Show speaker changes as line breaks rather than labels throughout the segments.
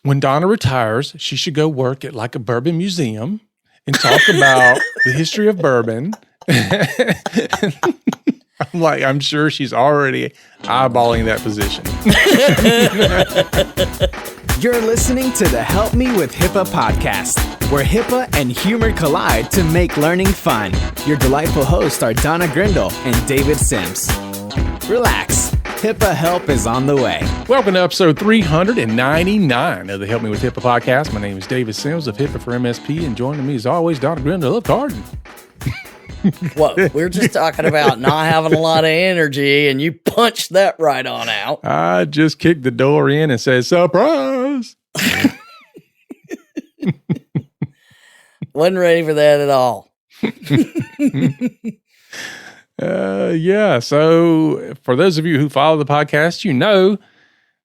when Donna retires, she should go work at like a bourbon museum and talk about the history of bourbon. I'm sure she's already eyeballing that position.
You're listening to the Help Me with HIPAA podcast, where HIPAA and humor collide to make learning fun. Your delightful hosts are Donna Grindle and David Sims. Relax. HIPAA help is on the way.
Welcome to episode 399 of the Help Me with HIPAA podcast. My name is David Sims of HIPAA for MSP, and joining me as always, Donna Grindle of Garden.
What? We're just talking about not having a lot of energy, and you punched that right on out.
I just kicked the door in and said, surprise!
Wasn't ready for that at all.
So for those of you who follow the podcast, you know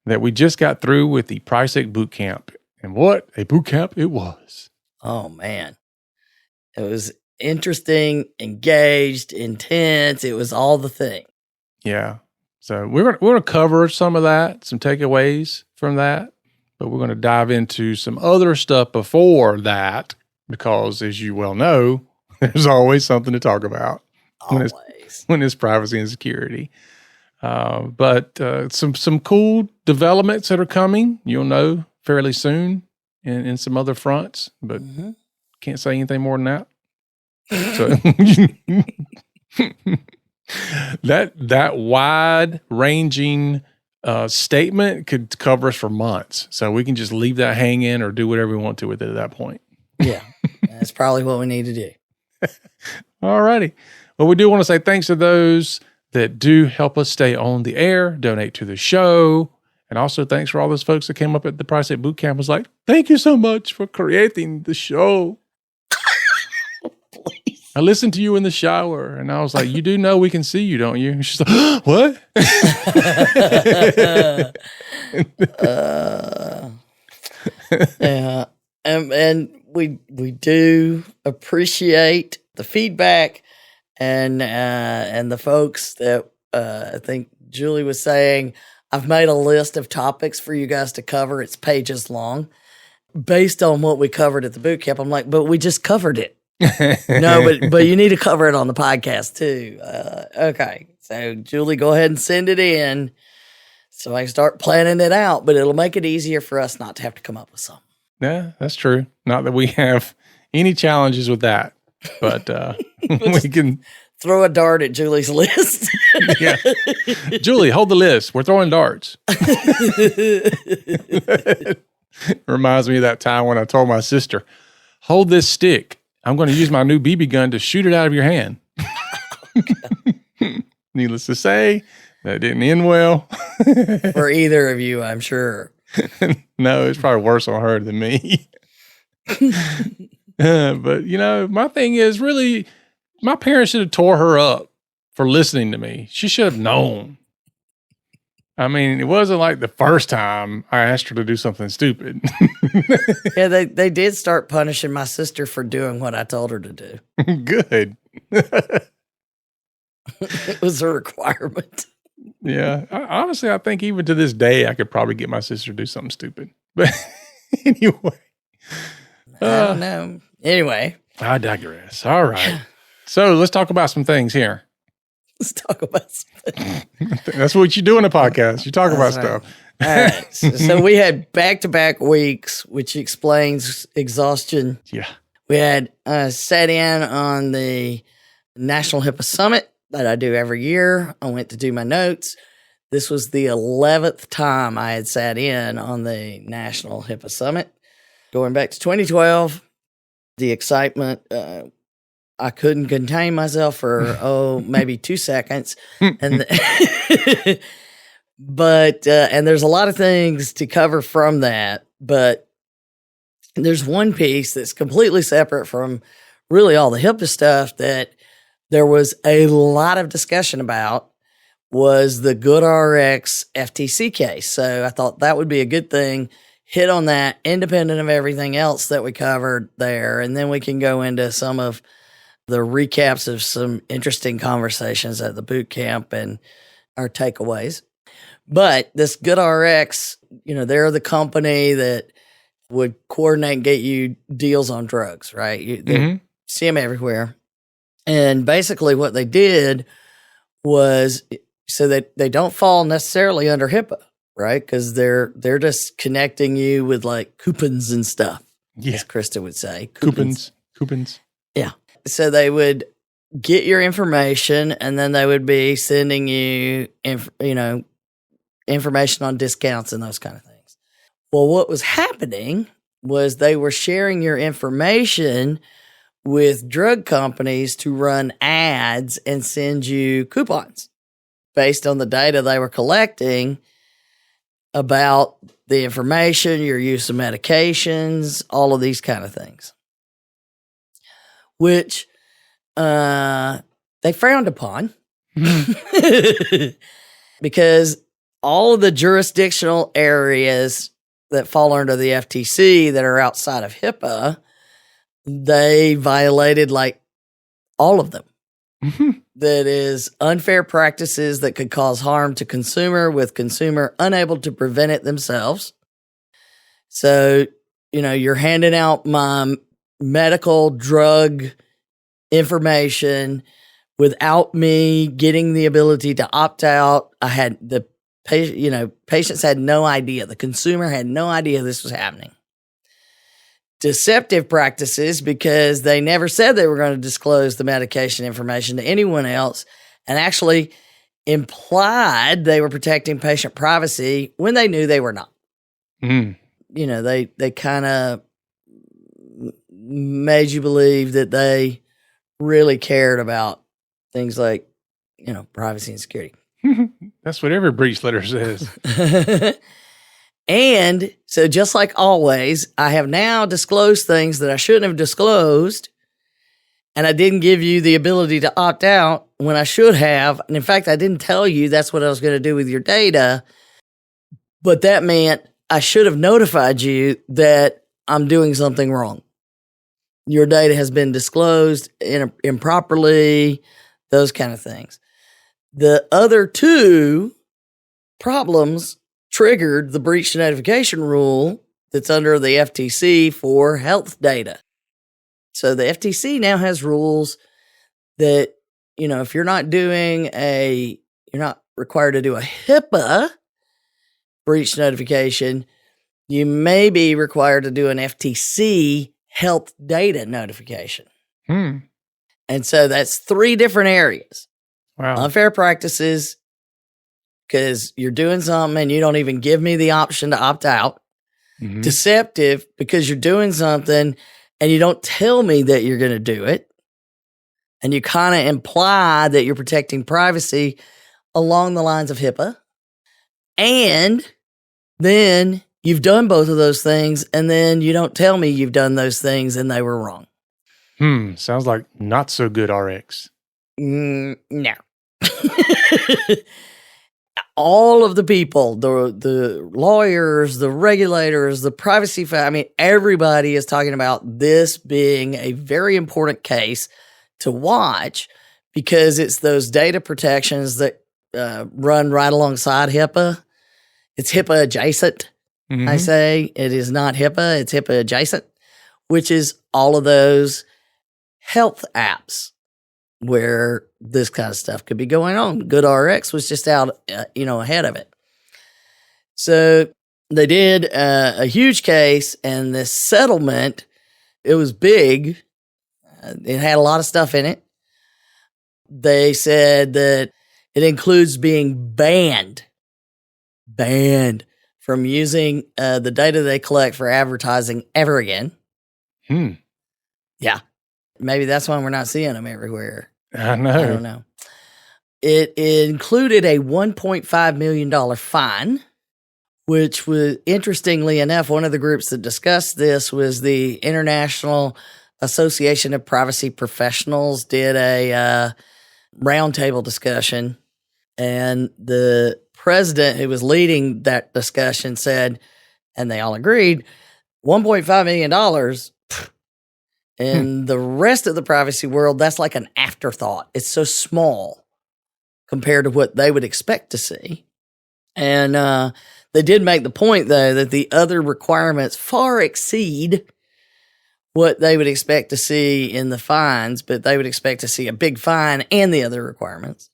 that we just got through with the PriSec Boot Camp. And what a boot camp it was.
Oh, man. It was interesting, engaged, intense. It was all the thing.
Yeah. So we're going to cover some of that, some takeaways from that, but we're going to dive into some other stuff before that, because as you well know, there's always something to talk about.
Always.
When it's privacy and security. But some cool developments that are coming, you'll know fairly soon in some other fronts, but can't say anything more than that. So that wide ranging statement could cover us for months. So we can just leave that hanging or do whatever we want to with it at that point.
Yeah, that's probably what we need to do.
All righty. Well, we do want to say thanks to those that do help us stay on the air, donate to the show, and also thanks for all those folks that came up at the PriSec Boot Camp. Was like, thank you so much for creating the show.
Please.
I listened to you in the shower, and I was like, you do know we can see you, don't you? And she's like, what?
Yeah, and we do appreciate the feedback. And the folks that I think Julie was saying, I've made a list of topics for you guys to cover. It's pages long based on what we covered at the boot camp. I'm like, but we just covered it. No, but you need to cover it on the podcast too. Okay. So Julie, go ahead and send it in so I can start planning it out, but it'll make it easier for us not to have to come up with something.
Yeah, that's true. Not that we have any challenges with that. But we can
throw a dart at Julie's list.
Yeah. Julie, hold the list. We're throwing darts. Reminds me of that time when I told my sister, hold this stick. I'm going to use my new BB gun to shoot it out of your hand. Needless to say, that didn't end well.
For either of you, I'm sure.
No, it's probably worse on her than me. But, my thing is really, my parents should have tore her up for listening to me. She should have known. I mean, it wasn't like the first time I asked her to do something stupid.
Yeah, they did start punishing my sister for doing what I told her to do.
Good.
It was a requirement.
Yeah. Honestly, I think even to this day, I could probably get my sister to do something stupid. But anyway.
I don't know. Anyway.
I digress. All right. So let's talk about some things here.
Let's talk about something.
That's what you do in a podcast. You talk about stuff.
All right. So we had back-to-back weeks, which explains exhaustion.
Yeah.
We had sat in on the National HIPAA Summit that I do every year. I went to do my notes. This was the 11th time I had sat in on the National HIPAA Summit. Going back to 2012, the excitement, I couldn't contain myself for, maybe 2 seconds. And but there's a lot of things to cover from that. But there's one piece that's completely separate from really all the HIPAA stuff that there was a lot of discussion about, was the GoodRx FTC case. So I thought that would be a good thing. Hit on that independent of everything else that we covered there. And then we can go into some of the recaps of some interesting conversations at the boot camp and our takeaways. But this GoodRx, they're the company that would coordinate and get you deals on drugs, right? They see them everywhere. And basically what they did was so that they don't fall necessarily under HIPAA, right? Because they're just connecting you with like coupons and stuff, as Krista would say.
Coupons.
Yeah. So they would get your information, and then they would be sending you, information on discounts and those kind of things. Well, what was happening was they were sharing your information with drug companies to run ads and send you coupons based on the data they were collecting about the information, your use of medications, all of these kind of things, which they frowned upon because all of the jurisdictional areas that fall under the FTC that are outside of HIPAA, they violated like all of them. That is unfair practices that could cause harm to consumer with consumer unable to prevent it themselves. So, you're handing out my medical drug information without me getting the ability to opt out. I had the patients had no idea. The consumer had no idea this was happening. Deceptive practices because they never said they were going to disclose the medication information to anyone else and actually implied they were protecting patient privacy when they knew they were not. They kind of made you believe that they really cared about things like, privacy and security.
That's what every breach letter says.
And so just like always, I have now disclosed things that I shouldn't have disclosed, and I didn't give you the ability to opt out when I should have. And in fact, I didn't tell you that's what I was going to do with your data, but that meant I should have notified you that I'm doing something wrong. Your data has been disclosed improperly, those kind of things. The other two problems triggered the breach notification rule that's under the FTC for health data. So the FTC now has rules that, if you're not required to do a HIPAA breach notification, you may be required to do an FTC health data notification. And so that's 3 different areas.
Wow.
Unfair practices, because you're doing something and you don't even give me the option to opt out. Deceptive, because you're doing something and you don't tell me that you're going to do it. And you kind of imply that you're protecting privacy along the lines of HIPAA. And then you've done both of those things, and then you don't tell me you've done those things and they were wrong.
Sounds like not so good RX.
No. All of the people, the lawyers, the regulators, the privacy, everybody is talking about this being a very important case to watch because it's those data protections that run right alongside HIPAA. It's HIPAA adjacent, I say. It is not HIPAA, it's HIPAA adjacent, which is all of those health apps where this kind of stuff could be going on. GoodRx was just out, ahead of it. So they did a huge case, and this settlement, it was big. It had a lot of stuff in it. They said that it includes being banned from using the data they collect for advertising ever again. Yeah. Maybe that's why we're not seeing them everywhere.
I know.
I don't know. It included a $1.5 million fine, which was, interestingly enough, one of the groups that discussed this was the International Association of Privacy Professionals did a roundtable discussion, and the president who was leading that discussion said, and they all agreed, $1.5 million. In the rest of the privacy world, that's like an afterthought. It's so small compared to what they would expect to see. And They did make the point, though, that the other requirements far exceed what they would expect to see in the fines, but they would expect to see a big fine and the other requirements.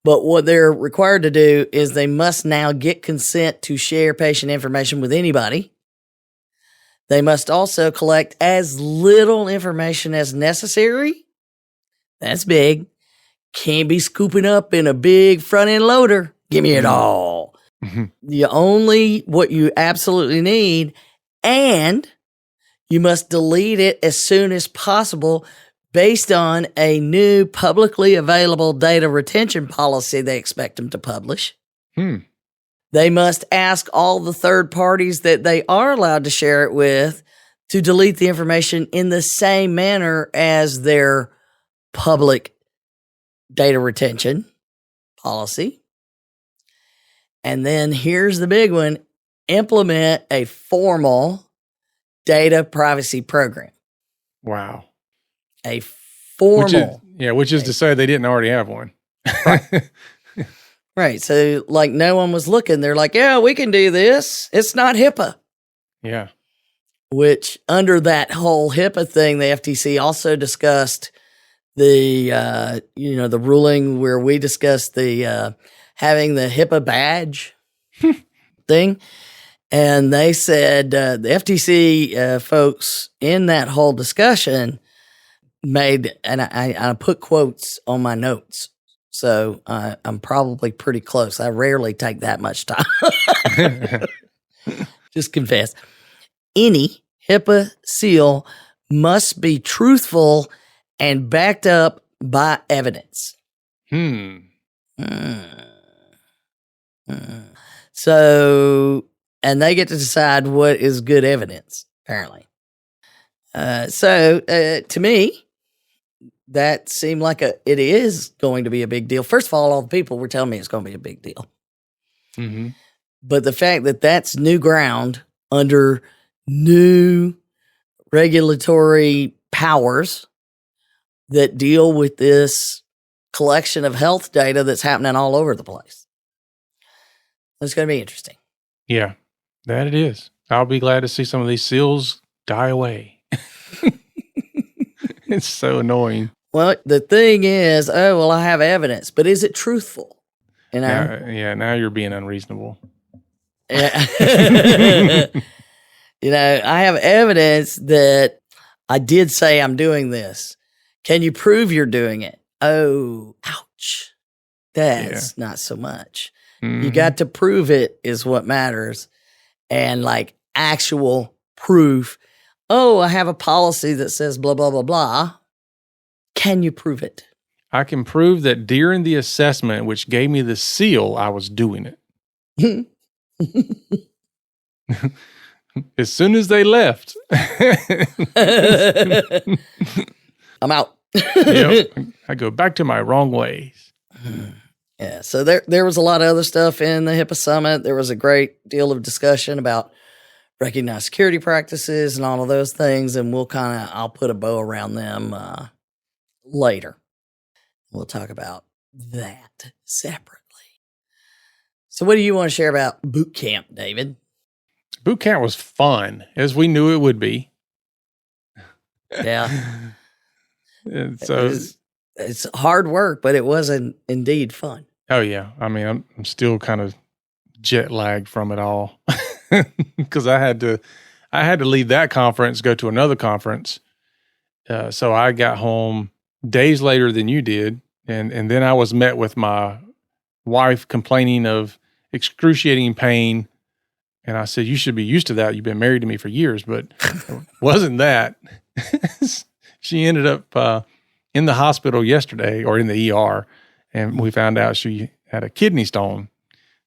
But what they're required to do is they must now get consent to share patient information with anybody. They must also collect as little information as necessary. That's big. Can't be scooping up in a big front-end loader. Give me it all. You only what you absolutely need, and you must delete it as soon as possible based on a new publicly available data retention policy they expect them to publish. They must ask all the third parties that they are allowed to share it with to delete the information in the same manner as their public data retention policy. And then here's the big one, implement a formal data privacy program.
Wow.
A formal.
Which is to say they didn't already have one.
Right. So like no one was looking. They're like, yeah, we can do this. It's not HIPAA.
Yeah.
Which under that whole HIPAA thing, the FTC also discussed the, the ruling where we discussed the, having the HIPAA badge thing. And they said the FTC folks in that whole discussion made, and I put quotes on my notes. So I'm probably pretty close. I rarely take that much time. Just confess. Any HIPAA seal must be truthful and backed up by evidence. So, and they get to decide what is good evidence, apparently. To me, that seemed like it is going to be a big deal. First of all the people were telling me it's going to be a big deal. But the fact that that's new ground under new regulatory powers that deal with this collection of health data that's happening all over the place. It's going to be interesting.
Yeah, that it is. I'll be glad to see some of these seals die away. It's so annoying.
Well, the thing is, I have evidence, but is it truthful? You know?
Now you're being unreasonable.
Yeah. I have evidence that I did say I'm doing this. Can you prove you're doing it? Oh, ouch. That's not so much. You got to prove it is what matters. And like actual proof. Oh, I have a policy that says blah, blah, blah, blah. Can you prove it?
I can prove that during the assessment, which gave me the seal, I was doing it. As soon as they left.
I'm out.
Yep. I go back to my wrong ways.
Yeah, so there was a lot of other stuff in the HIPAA summit. There was a great deal of discussion about recognized security practices and all of those things, and I'll put a bow around them later. We'll talk about that separately. So what do you want to share about boot camp, David?
Boot camp was fun, as we knew it would be.
Yeah.
And so
it's hard work, but it was indeed fun.
Oh yeah. I mean, I'm still kind of jet lagged from it all because I had to leave that conference, go to another conference. So I got home days later than you did. And then I was met with my wife complaining of excruciating pain. And I said, you should be used to that. You've been married to me for years, but it wasn't that. She ended up in the hospital yesterday, or in the ER, and we found out she had a kidney stone.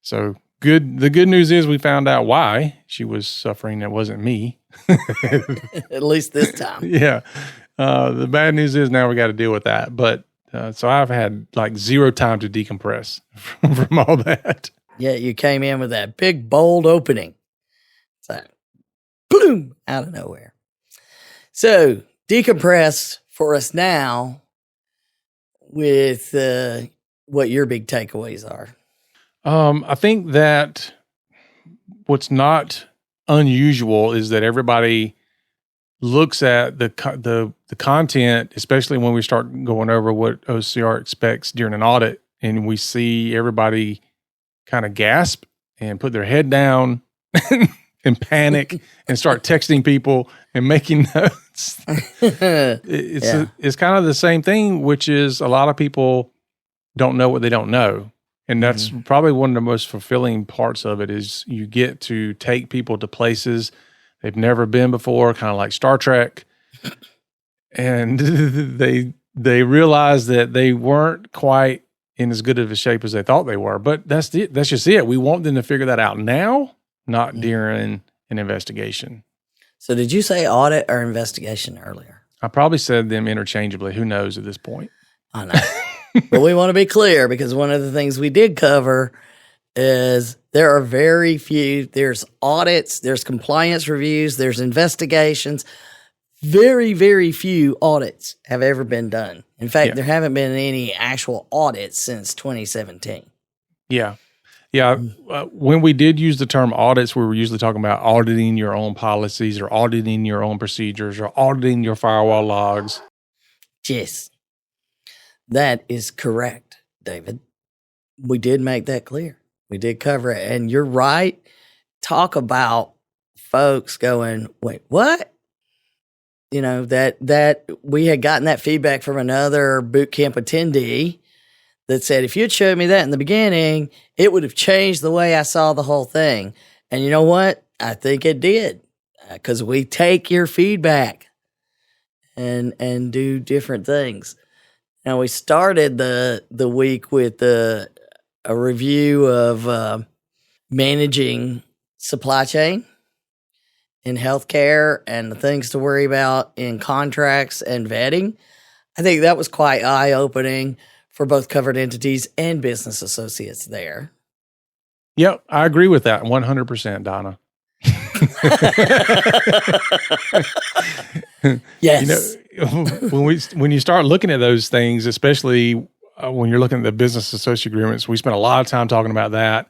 So the good news is we found out why she was suffering. It wasn't me.
At least this time.
Yeah. The bad news is now we got to deal with that. But so I've had like zero time to decompress from all that.
Yeah, you came in with that big, bold opening. So, boom, out of nowhere. So, decompress for us now with what your big takeaways are.
I think that what's not unusual is that everybody looks at the content, especially when we start going over what OCR expects during an audit, and we see everybody kind of gasp and put their head down and panic and start texting people and making notes. It's kind of the same thing, which is a lot of people don't know what they don't know. And that's probably one of the most fulfilling parts of it is you get to take people to places they've never been before, kind of like Star Trek. And they realize that they weren't quite in as good of a shape as they thought they were. But that's just it. We want them to figure that out now, not during an investigation.
So did you say audit or investigation earlier?
I probably said them interchangeably. Who knows at this point?
I know. But we want to be clear because one of the things we did cover is there are very few, there's audits, there's compliance reviews, there's investigations. Very, very few audits have ever been done. In fact, there haven't been any actual audits since 2017.
Yeah. Yeah. When we did use the term audits, we were usually talking about auditing your own policies or auditing your own procedures or auditing your firewall logs.
Yes. That is correct, David. We did make that clear. We did cover it. And you're right. Talk about folks going, wait, what? You know, that we had gotten that feedback from another boot camp attendee that said, if you'd showed me that in the beginning, it would have changed the way I saw the whole thing. And you know what? I think it did because we take your feedback and do different things. Now, we started the week with a review of managing supply chain in healthcare and the things to worry about in contracts and vetting. I think that was quite eye-opening for both covered entities and business associates there.
Yep, I agree with that 100%, Donna.
Yes.
You know, when you start looking at those things, especially when you're looking at the business associate agreements, we spent a lot of time talking about that.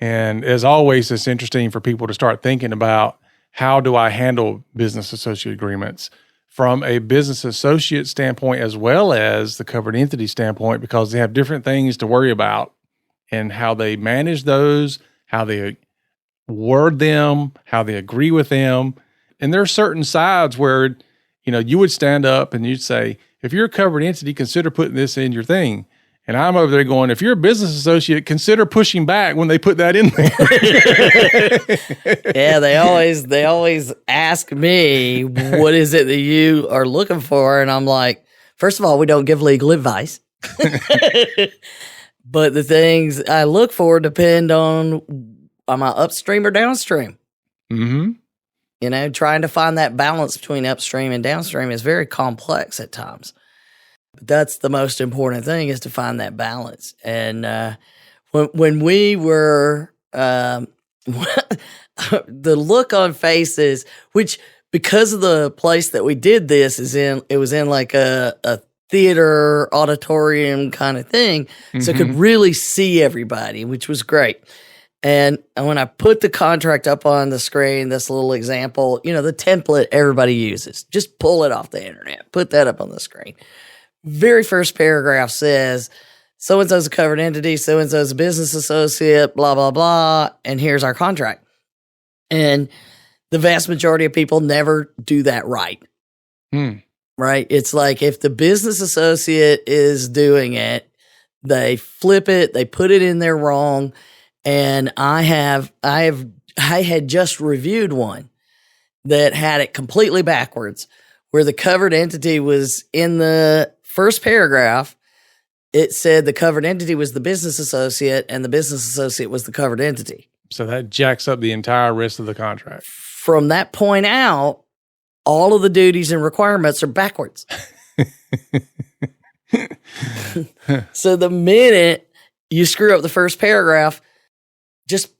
And as always, it's interesting for people to start thinking about how do I handle business associate agreements from a business associate standpoint as well as the covered entity standpoint, because they have different things to worry about and how they manage those, how they word them, how they agree with them. And there are certain sides where, you know, you would stand up and you'd say, if you're a covered entity, consider putting this in your thing. And I'm over there going, if you're a business associate, consider pushing back when they put that in there.
Yeah, they always ask me, what is it that you are looking for? And I'm like, first of all, we don't give legal advice. But the things I look for depend on, am I upstream or downstream?
Mm-hmm.
You know, trying to find that balance between upstream and downstream is very complex at times. But that's the most important thing, is to find that balance. And when we were, the look on faces, which because of the place that we did this it was in like a theater auditorium kind of thing. Mm-hmm. So I could really see everybody, which was great. And when I put the contract up on the screen, this little example, you know, the template everybody uses, just pull it off the internet, put that up on the screen. Very first paragraph says, so-and-so's a covered entity, so-and-so's a business associate, blah, blah, blah, and here's our contract. And the vast majority of people never do that right. Right? It's like if the business associate is doing it, they flip it, they put it in there wrong. And I had just reviewed one that had it completely backwards, where the covered entity was in the first paragraph. It said the covered entity was the business associate and the business associate was the covered entity.
So that jacks up the entire rest of the contract.
From that point out, all of the duties and requirements are backwards. So the minute you screw up the first paragraph, just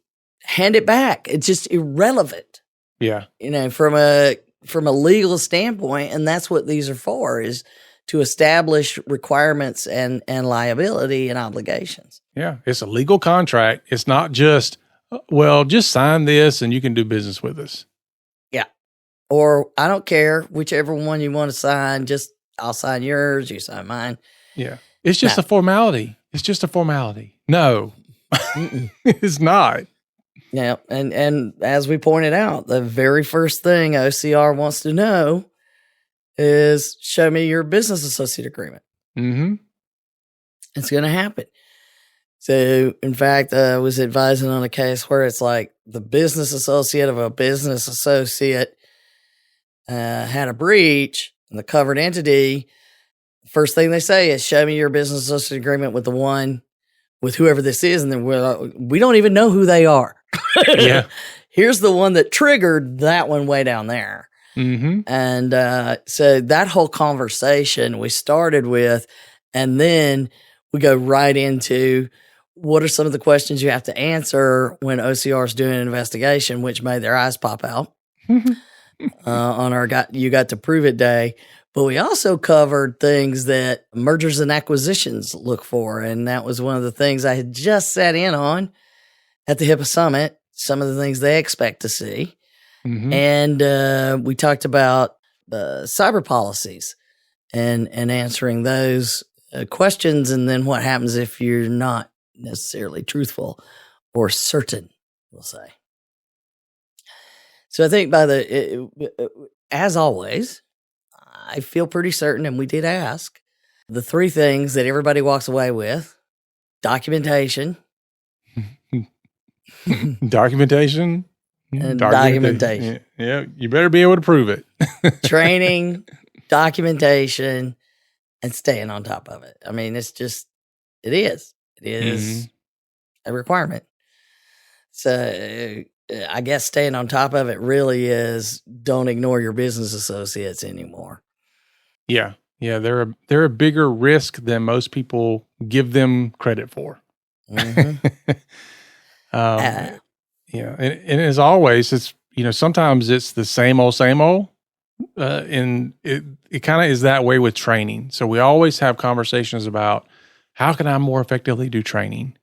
hand it back. It's just irrelevant.
Yeah.
You know, from a legal standpoint, and that's what these are for, is to establish requirements and liability and obligations.
Yeah. It's a legal contract. It's not just well, just sign this and you can do business with us.
Yeah. Or I don't care, whichever one you want to sign, I'll sign yours, you sign mine.
Yeah. It's just a formality. It's just a formality. No, it's not.
Yeah. And as we pointed out, the very first thing OCR wants to know is show me your business associate agreement.
Mm-hmm.
It's going to happen. So, in fact, I was advising on a case where it's like the business associate of a business associate had a breach, and the covered entity, first thing they say is, show me your business associate agreement with whoever this is. And then we don't even know who they are.
Yeah.
Here's the one that triggered that one way down there.
Mm-hmm.
And so that whole conversation we started with, and then we go right into what are some of the questions you have to answer when OCR is doing an investigation, which made their eyes pop out on our You Got to Prove It day. But we also covered things that mergers and acquisitions look for. And that was one of the things I had just sat in on at the HIPAA Summit, some of the things they expect to see.
Mm-hmm.
And we talked about cyber policies and answering those questions, and then what happens if you're not necessarily truthful or certain, we'll say. So I think as always, I feel pretty certain, and we did ask, the three things that everybody walks away with: documentation,
documentation,
and documentation.
Yeah, you better be able to prove it.
Training, documentation, and staying on top of it. I mean, it is a requirement. So I guess staying on top of it really is, don't ignore your business associates anymore.
Yeah. Yeah. They're a bigger risk than most people give them credit for.
Mm-hmm.
Yeah. And as always, it's, sometimes it's the same old, and it kind of is that way with training. So we always have conversations about how can I more effectively do training,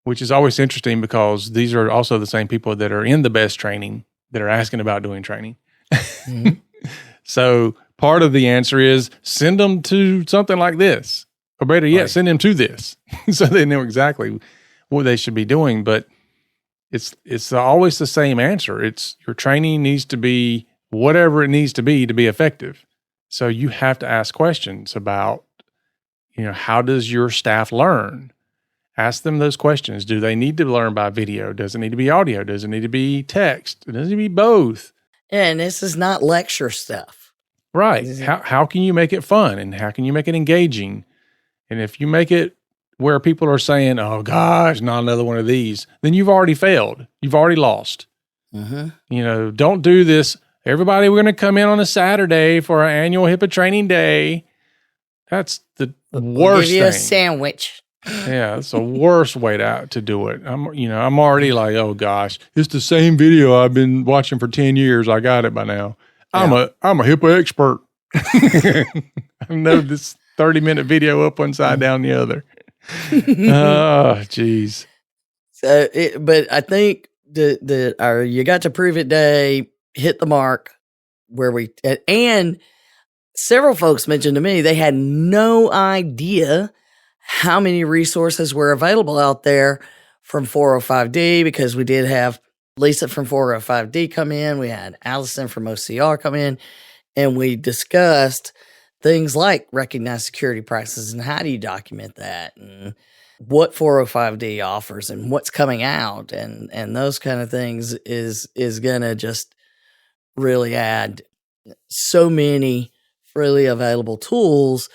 which is always interesting because these are also the same people that are in the best training that are asking about doing training. Mm-hmm. So part of the answer is send them to something like this, or better yet, send them to this so they know exactly what they should be doing. But it's always the same answer. It's your training needs to be whatever it needs to be effective. So you have to ask questions about, how does your staff learn? Ask them those questions. Do they need to learn by video? Does it need to be audio? Does it need to be text? Does it need to be both?
And this is not lecture stuff.
Right. How can you make it fun, and how can you make it engaging? And if you make it where people are saying, oh gosh, not another one of these, then you've already failed. You've already lost. Mm-hmm. Don't do this. Everybody, we're going to come in on a Saturday for our annual HIPAA training day. That's the worst thing.
Give you a sandwich.
Yeah, it's the worst way to do it. I'm already like, oh gosh, it's the same video I've been watching for 10 years. I got it by now. Yeah. I'm a HIPAA expert. I know this 30-minute video up one side, down the other. Oh, geez.
So, but I think our You Got to Prove It day hit the mark and several folks mentioned to me they had no idea how many resources were available out there from 405D, because we did have Lisa from 405D come in. We had Allison from OCR come in, and we discussed things like recognized security practices and how do you document that, and what 405D offers and what's coming out, and those kind of things is going to just really add so many freely available tools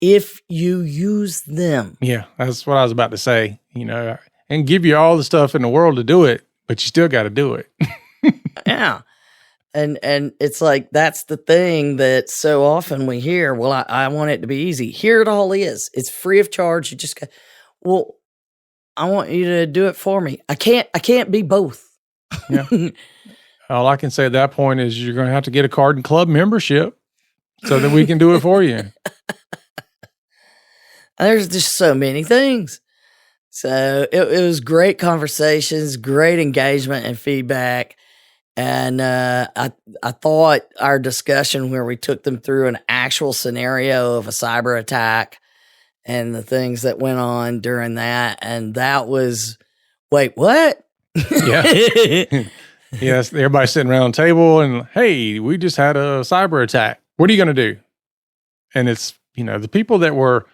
if you use them. Yeah,
that's what I was about to say, and give you all the stuff in the world to do it, but you still got to do it.
Yeah. And it's like, that's the thing that so often we hear, well, I want it to be easy. Here it all is. It's free of charge. You just well, I want you to do it for me. I can't be both.
Yeah. All I can say at that point is you're going to have to get a Card Club membership so that we can do it for you.
There's just so many things. So it was great conversations, great engagement and feedback. And I thought our discussion where we took them through an actual scenario of a cyber attack and the things that went on during that. And that was, wait, what?
Yeah. Yes, everybody sitting around the table and, hey, we just had a cyber attack. What are you going to do? And it's, the people that were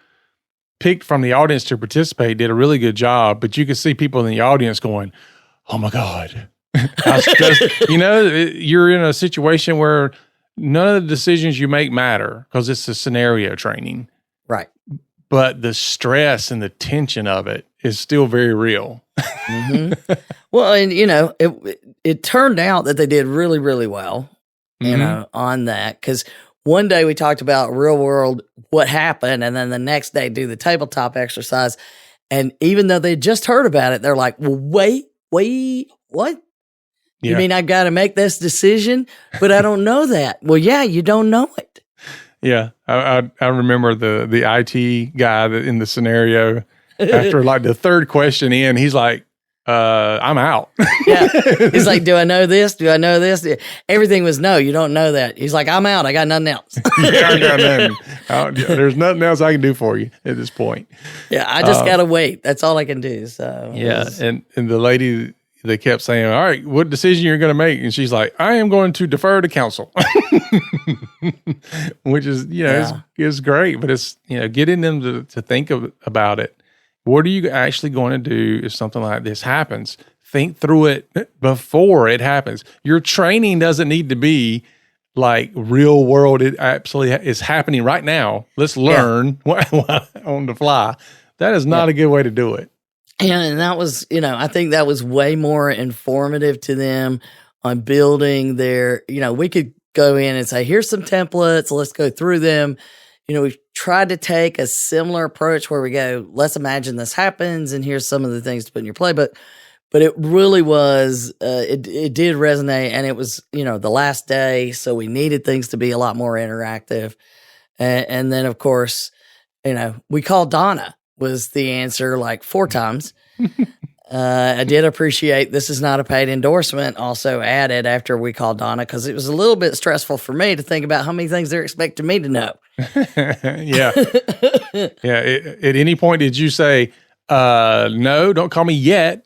picked from the audience to participate did a really good job, but you could see people in the audience going, oh my God. You're in a situation where none of the decisions you make matter because it's a scenario training.
Right.
But the stress and the tension of it is still very real.
Mm-hmm. Well, and it turned out that they did really, really well, on that. Because one day we talked about real world, what happened, and then the next day do the tabletop exercise. And even though they just heard about it, they're like, well, wait, what?
Yeah.
You mean I've got to make this decision, but I don't know that? Well, yeah, you don't know it.
Yeah, I remember the IT guy that in the scenario, after like the third question in, he's like, I'm out.
Yeah. He's like, do I know this? Do I know this? Everything was no, you don't know that. He's like, I'm out. I got nothing else.
Yeah, I got nothing. There's nothing else I can do for you at this point.
Yeah, I just got to wait. That's all I can do. So
yeah, and the lady, they kept saying, all right, what decision you're going to make? And she's like, I am going to defer to counsel, which is, is great, but it's, getting them to think about it. What are you actually going to do if something like this happens? Think through it before it happens. Your training doesn't need to be like real world. It absolutely is happening right now. Let's learn on the fly. That is not a good way to do it.
And that was, I think that was way more informative to them on building their, we could go in and say, here's some templates, let's go through them. We've tried to take a similar approach where we go, let's imagine this happens and here's some of the things to put in your play. But it really was, it did resonate, and it was, the last day. So we needed things to be a lot more interactive. And then of course, we called Donna was the answer like 4 times. I did appreciate this is not a paid endorsement also added after we called Donna, because it was a little bit stressful for me to think about how many things they're expecting me to know.
Yeah. Yeah. At any point did you say, no, don't call me yet?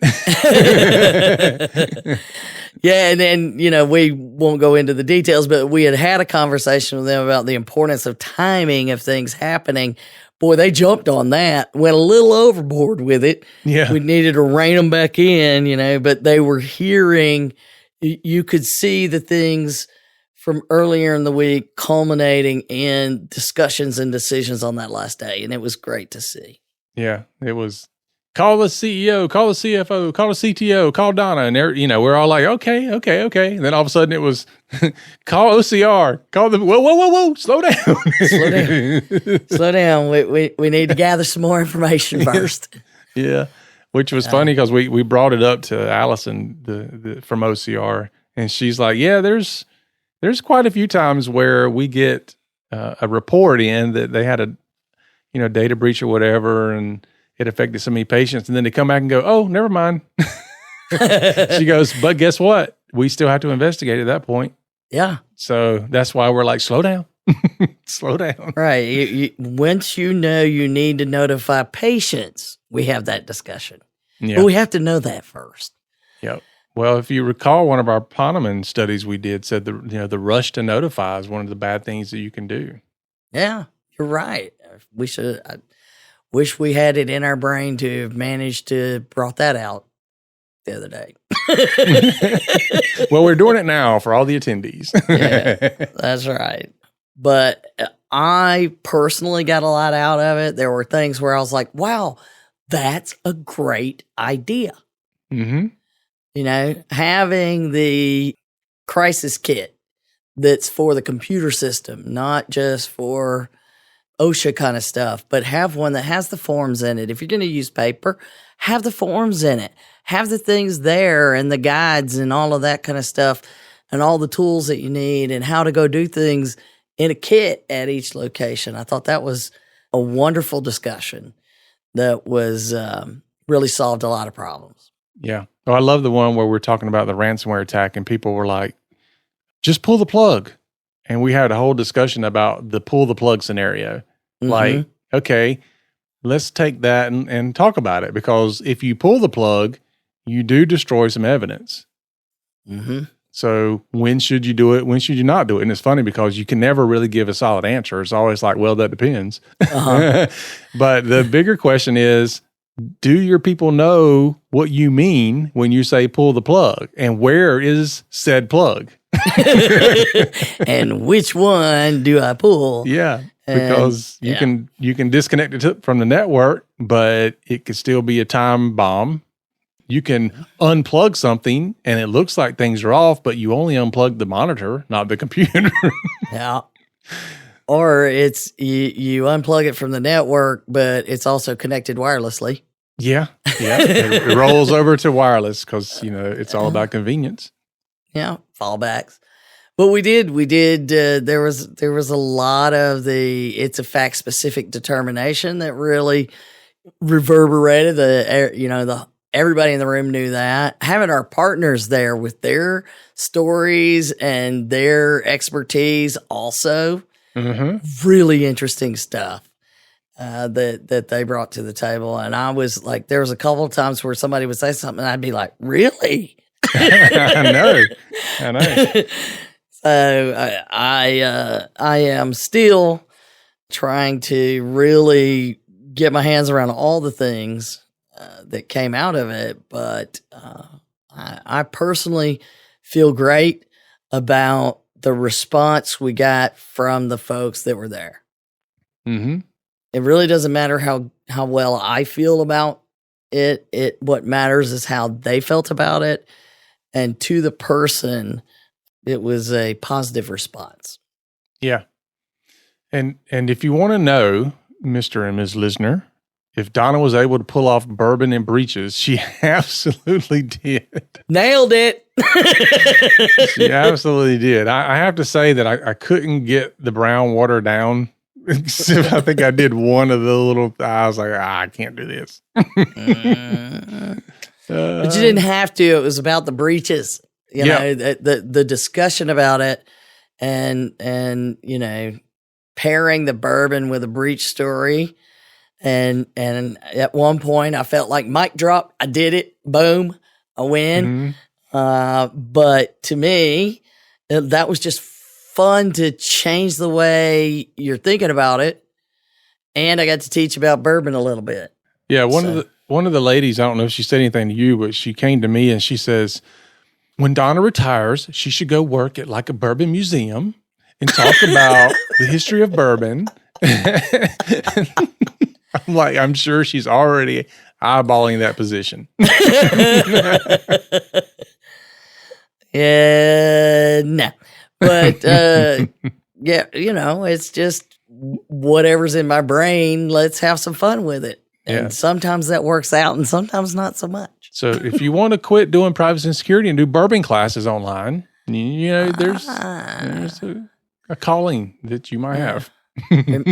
Yeah. And then, we won't go into the details, but we had a conversation with them about the importance of timing of things happening. Boy, they jumped on that, went a little overboard with it.
Yeah.
We needed to rein them back in, but they were hearing, you could see the things from earlier in the week culminating in discussions and decisions on that last day. And it was great to see.
Yeah, it was call the CEO, call the CFO, call the CTO, call Donna. And we're all like, okay. And then all of a sudden it was call OCR, call the, whoa, slow down.
Slow down. We need to gather some more information first.
Yeah. Which was funny because we brought it up to Allison the from OCR, and she's like, yeah, there's quite a few times where we get a report in that they had a data breach or whatever, and it affected so many patients, and then they come back and go, oh, never mind. She goes, but guess what? We still have to investigate at that point.
Yeah.
So that's why we're like, slow down. Slow down.
Right. Once you need to notify patients, we have that discussion.
Yeah.
But we have to know that first.
Yep. Well, if you recall, one of our Poneman studies we did said the rush to notify is one of the bad things that you can do.
Yeah, you're right. I wish we had it in our brain to have managed to brought that out the other day.
Well, we're doing it now for all the attendees.
Yeah, that's right. But I personally got a lot out of it. There were things where I was like, wow, that's a great idea.
Mm-hmm.
Having the crisis kit that's for the computer system, not just for OSHA kind of stuff, but have one that has the forms in it. If you're going to use paper, have the forms in it. Have the things there and the guides and all of that kind of stuff and all the tools that you need and how to go do things in a kit at each location. I thought that was a wonderful discussion that was really solved a lot of problems.
Yeah. Oh, I love the one where we're talking about the ransomware attack and people were like, just pull the plug. And we had a whole discussion about the pull the plug scenario.
Mm-hmm.
Like, okay, let's take that and talk about it, because if you pull the plug, you do destroy some evidence.
Mm-hmm.
So when should you do it? When should you not do it? And it's funny because you can never really give a solid answer. It's always like, well, that depends. Uh-huh. But the bigger question is, do your people know what you mean when you say pull the plug? And where is said plug?
And which one do I pull?
Yeah, because you can disconnect it from the network, but it could still be a time bomb. You can unplug something and it looks like things are off, but you only unplug the monitor, not the computer.
Yeah. Or it's you unplug it from the network, but it's also connected wirelessly.
Yeah. It rolls over to wireless because, it's all about convenience.
Yeah, fallbacks. But we did. There was a lot of it's a fact specific determination that really reverberated. Everybody in the room knew that. Having our partners there with their stories and their expertise also, really interesting stuff that they brought to the table. And I was like, there was a couple of times where somebody would say something and I'd be like, really?
I know.
So I am still trying to really get my hands around all the things that came out of it, but I personally feel great about the response we got from the folks that were there.
Mm-hmm.
It really doesn't matter how well I feel about it. What matters is how they felt about it, and to the person, it was a positive response.
Yeah, and if you want to know, Mr. and Ms. Listener, if Donna was able to pull off bourbon and breeches, she absolutely did.
Nailed it.
She absolutely did. I have to say that I couldn't get the brown water down. I think I did one of the little, I was like, I can't do this.
But you didn't have to. It was about the breeches. You know, the discussion about it and pairing the bourbon with a breech story. And at one point I felt like mic drop. I did it. Boom. I win. Mm-hmm. But to me, that was just fun to change the way you're thinking about it. And I got to teach about bourbon a little bit.
Yeah. One of the ladies, I don't know if she said anything to you, but she came to me and she says, when Donna retires, she should go work at like a bourbon museum and talk about the history of bourbon. I'm like, I'm sure she's already eyeballing that position.
No. But, it's just whatever's in my brain, let's have some fun with it. And sometimes that works out and sometimes not so much.
So if you want to quit doing privacy and security and do bourbon classes online, there's a calling that you might have.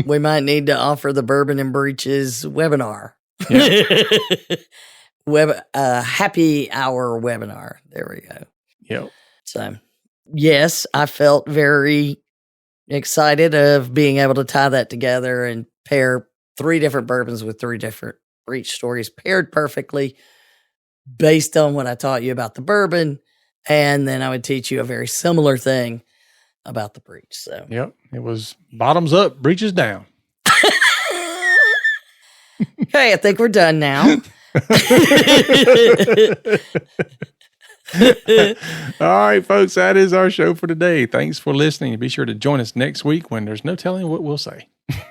We might need to offer the Bourbon and Breeches webinar. Happy hour webinar. There we go.
Yep.
So, yes, I felt very excited of being able to tie that together and pair 3 different bourbons with 3 different breech stories paired perfectly based on what I taught you about the bourbon. And then I would teach you a very similar thing about the breech. So,
yep, it was bottoms up, breeches down.
Okay, I think we're done now.
All right, folks, that is our show for today. Thanks for listening. Be sure to join us next week when there's no telling what we'll say.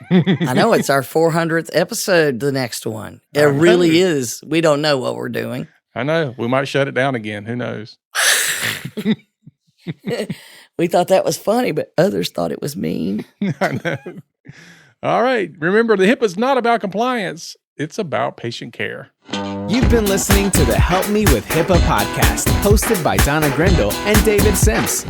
I know it's our 400th episode, the next one. It really is. We don't know what we're doing.
I know. We might shut it down again. Who knows?
We thought that was funny, but others thought it was mean.
I know. All right. Remember, the HIPAA is not about compliance. It's about patient care.
You've been listening to the Help Me with HIPAA podcast, hosted by Donna Grindle and David Sims.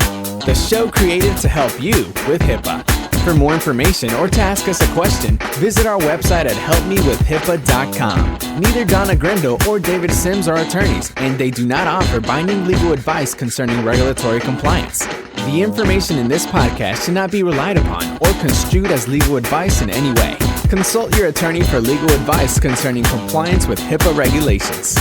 The show created to help you with HIPAA. For more information or to ask us a question, visit our website at helpmewithhipaa.com. Neither Donna Grindle or David Sims are attorneys, and they do not offer binding legal advice concerning regulatory compliance. The information in this podcast should not be relied upon or construed as legal advice in any way. Consult your attorney for legal advice concerning compliance with HIPAA regulations.